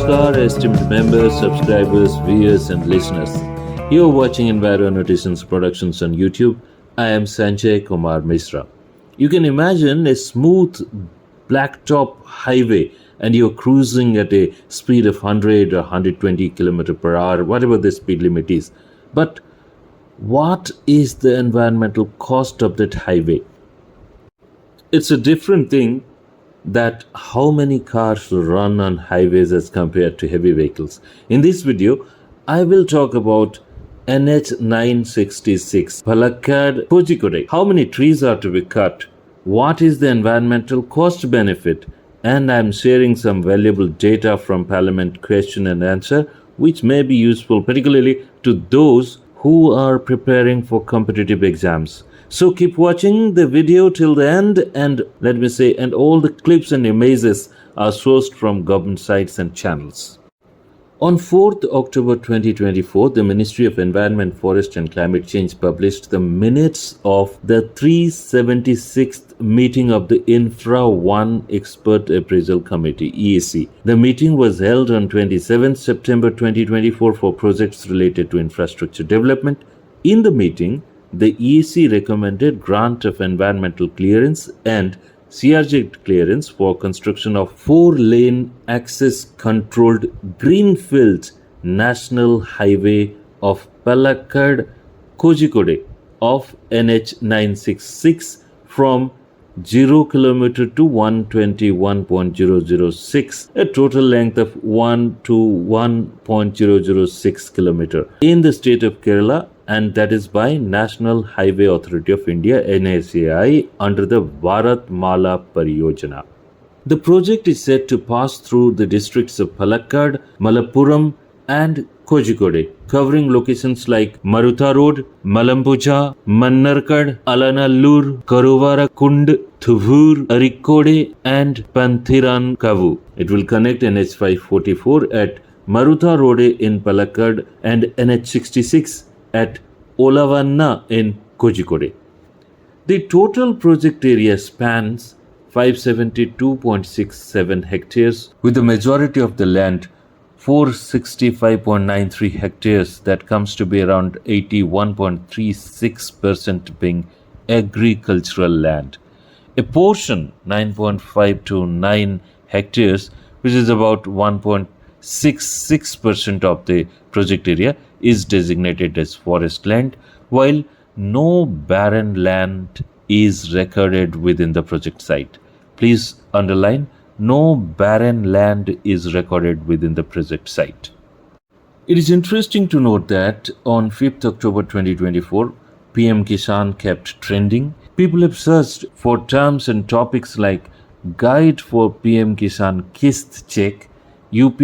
Namaskar, esteemed members, subscribers, viewers, and listeners. You are watching Enviro Notitions Productions on YouTube. I am Sanjay Kumar Misra. You can imagine a smooth blacktop highway and you're cruising at a speed of 100 or 120 km per hour, whatever the speed limit is. But what is the environmental cost of that highway? It's a different thing that how many cars run on highways as compared to heavy vehicles. In this video, I will talk about NH 966 Palakkad-Kozhikode. How many trees are to be cut? What is the environmental cost benefit? And I'm sharing some valuable data from Parliament question and answer, which may be useful particularly to those who are preparing for competitive exams. So keep watching the video till the end, and and all the clips and images are sourced from government sites and channels. On 4th October 2024, the Ministry of Environment, Forest and Climate Change published the minutes of the 376th meeting of the Infra 1 Expert Appraisal Committee, EIA. The meeting was held on 27th September 2024 for projects related to infrastructure development. In the meeting, the EIA recommended grant of environmental clearance and CRJ clearance for construction of 4-lane access-controlled greenfield national highway of Palakkad-Kozhikode of NH 966 from 0 km to 121.006, a total length of 1 to 1.006 km in the state of Kerala, and that is by National Highway Authority of India (NHAI) under the Bharat Mala Pariyojana. The project is set to pass through the districts of Palakkad, Malappuram and Kozhikode, covering locations like Marutha Road, Malampuja, Mannarkad, Alanallur, Karuvara Kund, Thuvur, Arikkode and Panthiran Kavu. It will connect NH 544 at Marutha Road in Palakkad and NH 66 at Olavanna in Kozhikode. The total project area spans 572.67 hectares, with the majority of the land, 465.93 hectares, that comes to be around 81.36% being agricultural land. A portion, 9.529 hectares, which is about 1.66% of the project area, is designated as forest land, while no barren land is recorded within the project site. Please underline, no barren land is recorded within the project site. It is interesting to note that on 5th October 2024, PM Kisan kept trending. People have searched for terms and topics like Guide for PM Kisan Kist Check, UP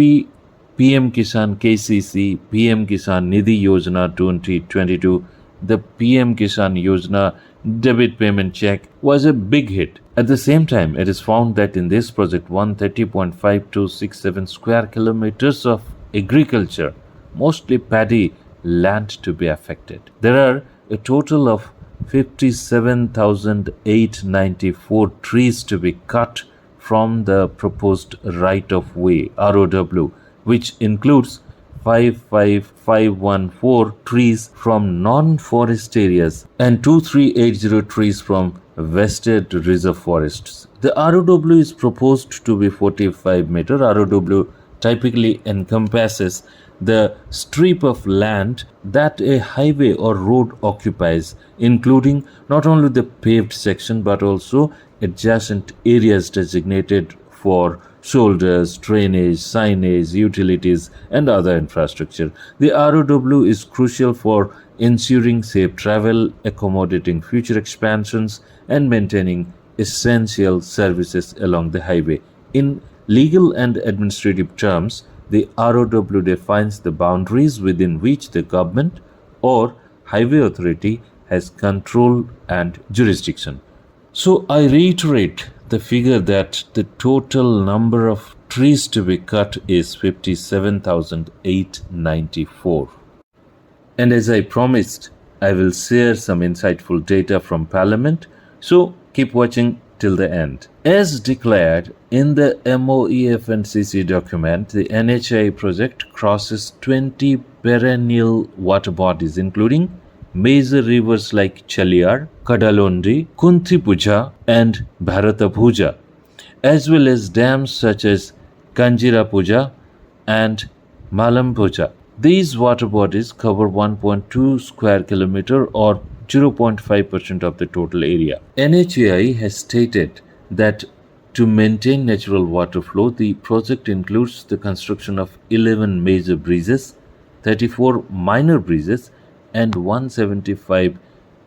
PM Kisan KCC, PM Kisan Nidhi Yojana 2022, the PM Kisan Yojana debit payment check was a big hit. At the same time, it is found that in this project, 130.5267 square kilometers of agriculture, mostly paddy, land to be affected. There are a total of 57,894 trees to be cut from the proposed right-of-way, ROW, which includes 55,514 trees from non-forest areas and 2,380 trees from vested reserve forests. The ROW is proposed to be 45 meter. ROW typically encompasses the strip of land that a highway or road occupies, including not only the paved section but also adjacent areas designated for shoulders, drainage, signage, utilities, and other infrastructure. The ROW is crucial for ensuring safe travel, accommodating future expansions, and maintaining essential services along the highway. In legal and administrative terms, the ROW defines the boundaries within which the government or highway authority has control and jurisdiction. So I reiterate the figure that the total number of trees to be cut is 57,894. And as I promised, I will share some insightful data from Parliament. So keep watching till the end. As declared in the MOEF&CC document, the NHI project crosses 20 perennial water bodies, including major rivers like Chaliyar, Kadalondi, Kuntipuja, and Bharatapuja, as well as dams such as Kanjirapuja and Malampuja. These water bodies cover 1.2 square kilometer or 0.5% of the total area. NHAI has stated that to maintain natural water flow, the project includes the construction of 11 major bridges, 34 minor bridges, and 175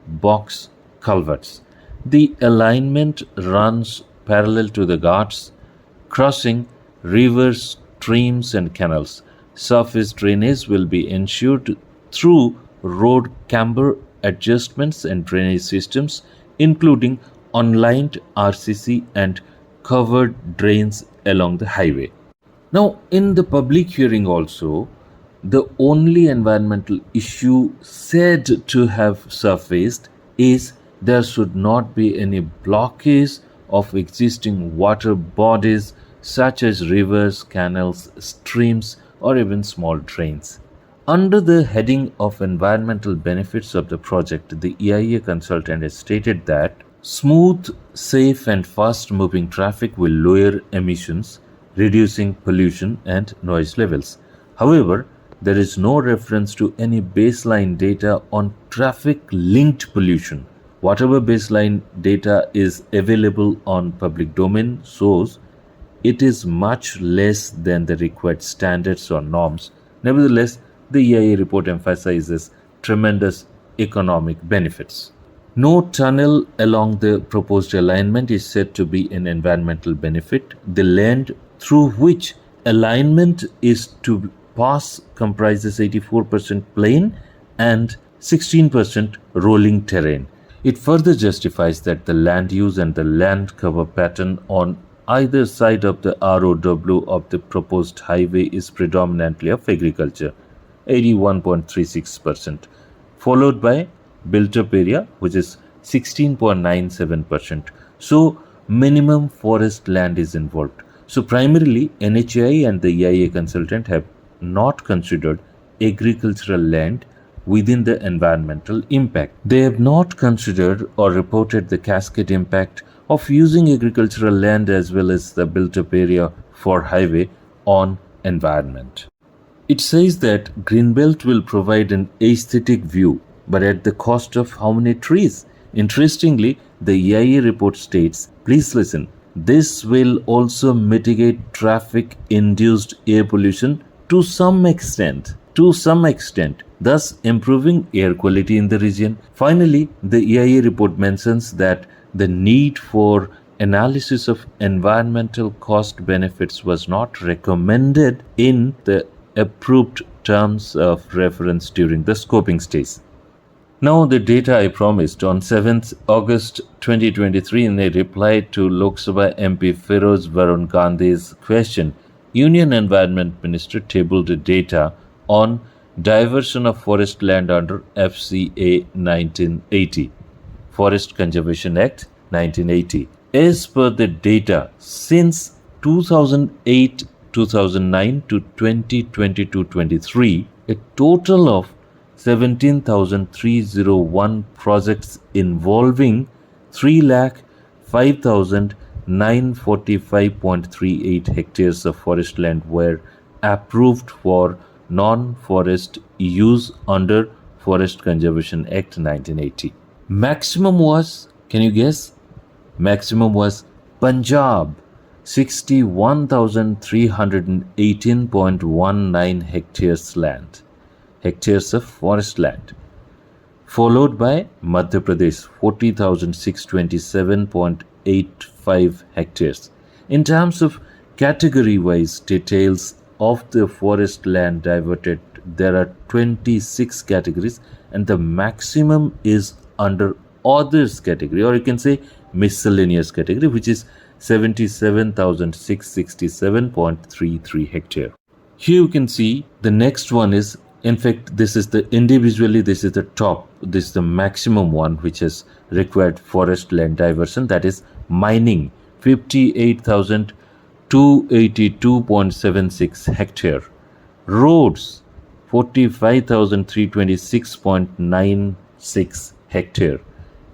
box culverts. The alignment runs parallel to the ghats, crossing rivers, streams, and canals. Surface drainage will be ensured through road camber adjustments and drainage systems, including on-lined RCC and covered drains along the highway. Now, in the public hearing also, the only environmental issue said to have surfaced is there should not be any blockage of existing water bodies such as rivers, canals, streams, or even small drains. Under the heading of environmental benefits of the project, the EIA consultant has stated that smooth, safe, and fast moving traffic will lower emissions, reducing pollution and noise levels. However, there is no reference to any baseline data on traffic linked pollution. Whatever baseline data is available on public domain shows it is much less than the required standards or norms. Nevertheless, the EIA report emphasizes tremendous economic benefits. No tunnel along the proposed alignment is said to be an environmental benefit. The land through which alignment is to pass comprises 84% plain and 16% rolling terrain. It further justifies that the land use and the land cover pattern on either side of the ROW of the proposed highway is predominantly of agriculture, 81.36%, followed by built-up area, which is 16.97%. So, minimum forest land is involved. So, primarily, NHAI and the EIA consultant have not considered agricultural land within the environmental impact. They have not considered or reported the cascade impact of using agricultural land as well as the built-up area for highway on environment. It says that Greenbelt will provide an aesthetic view, but at the cost of how many trees? Interestingly, the EIA report states, please listen, this will also mitigate traffic-induced air pollution to some extent, thus improving air quality in the region. Finally, the EIA report mentions that the need for analysis of environmental cost benefits was not recommended in the approved terms of reference during the scoping stage. Now, the data I promised on 7th August 2023 in a reply to Lok Sabha MP Feroz Varun Gandhi's question, Union Environment Minister tabled the data on diversion of forest land under FCA 1980, Forest Conservation Act 1980. As per the data, since 2008-2009 to 2022-23, a total of 17,301 projects involving 3,05,945.38 hectares of forest land were approved for non-forest use under Forest Conservation Act 1980. Maximum was, can you guess? Maximum was Punjab, 61,318.19 hectares of forest land, followed by Madhya Pradesh, 40,627.85 hectares. In terms of category-wise details of the forest land diverted, there are 26 categories, and the maximum is under others category, or you can say miscellaneous category, which is 77,667.33 hectare. Here you can see the next one is, in fact, this is the individually, this is the top, this is the maximum one which has required forest land diversion, that is Mining 58,282.76 hectare. Roads 45,326.96 hectare.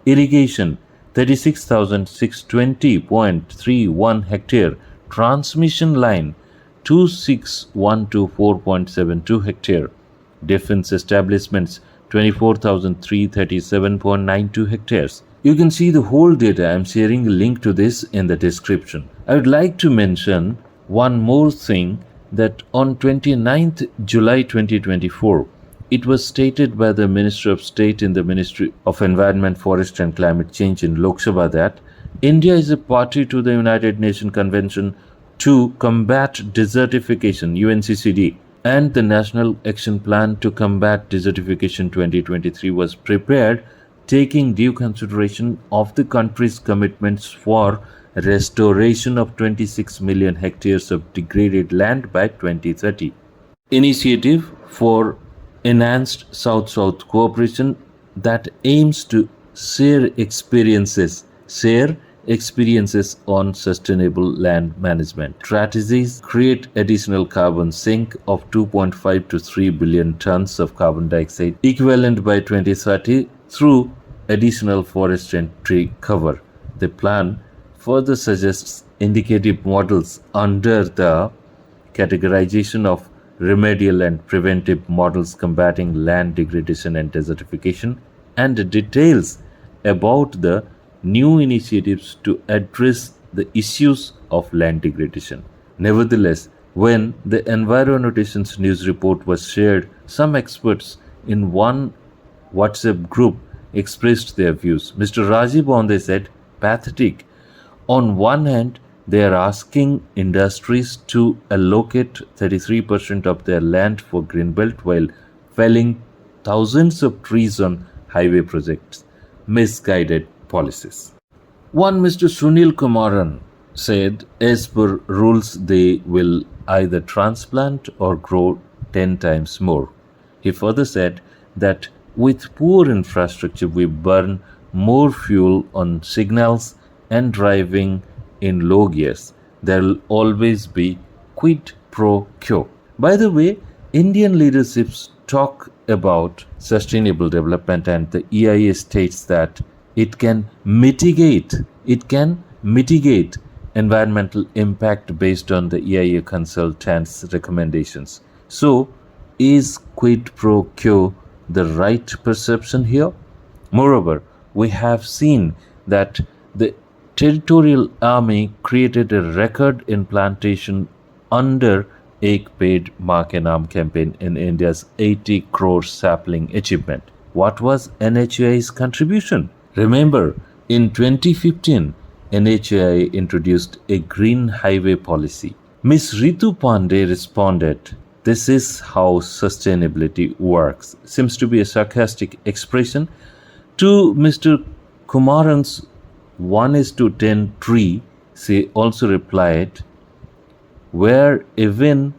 Irrigation 36,620.31 hectare. Transmission line 26,124.72 hectare. Defense establishments 24,337.92 hectares. You can see the whole data. I am sharing a link to this in the description. I would like to mention one more thing, that on 29th July 2024, it was stated by the Minister of State in the Ministry of Environment, Forest and Climate Change in Lok Sabha that India is a party to the United Nations Convention to Combat Desertification (UNCCD), and the National Action Plan to Combat Desertification 2023 was prepared, taking due consideration of the country's commitments for restoration of 26 million hectares of degraded land by 2030. Initiative for enhanced South-South cooperation that aims to share experiences on sustainable land management. Strategies create additional carbon sink of 2.5 to 3 billion tons of carbon dioxide equivalent by 2030 through additional forest and tree cover. The plan further suggests indicative models under the categorization of remedial and preventive models combating land degradation and desertification, and details about the new initiatives to address the issues of land degradation. Nevertheless, when the Environotations news report was shared, some experts in one WhatsApp group expressed their views. Mr. Rajiv Bonde said, "Pathetic. On one hand, they are asking industries to allocate 33% of their land for greenbelt while felling thousands of trees on highway projects. Misguided policies." One Mr. Sunil Kumaran said, as per rules, they will either transplant or grow 10 times more. He further said that with poor infrastructure, we burn more fuel on signals and driving in low gears. There will always be quid pro quo. By the way, Indian leaderships talk about sustainable development, and the EIA states that it can mitigate environmental impact based on the EIA consultants' recommendations. So, is quid pro quo the right perception here? Moreover, we have seen that the Territorial Army created a record in plantation under Ek Ped Maa Ke Naam campaign in India's 80 crore sapling achievement. What was NHAI's contribution? Remember, in 2015, NHAI introduced a green highway policy. Ms. Ritu Pandey responded, "This is how sustainability works." Seems to be a sarcastic expression. To Mr. Kumaran's 1:10 tree, she also replied, where even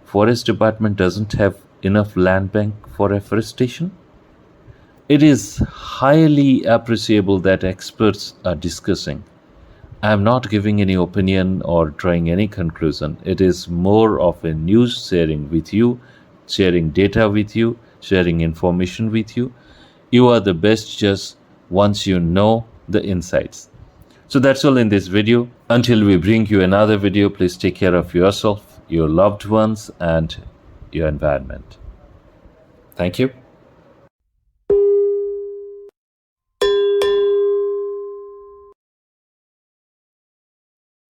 forest department doesn't have enough land bank for afforestation. It is highly appreciable that experts are discussing. I am not giving any opinion or drawing any conclusion. It is more of a news sharing with you, sharing data with you, sharing information with you. You are the best judge once you know the insights. So that's all in this video. Until we bring you another video, please take care of yourself, your loved ones, and your environment. Thank you.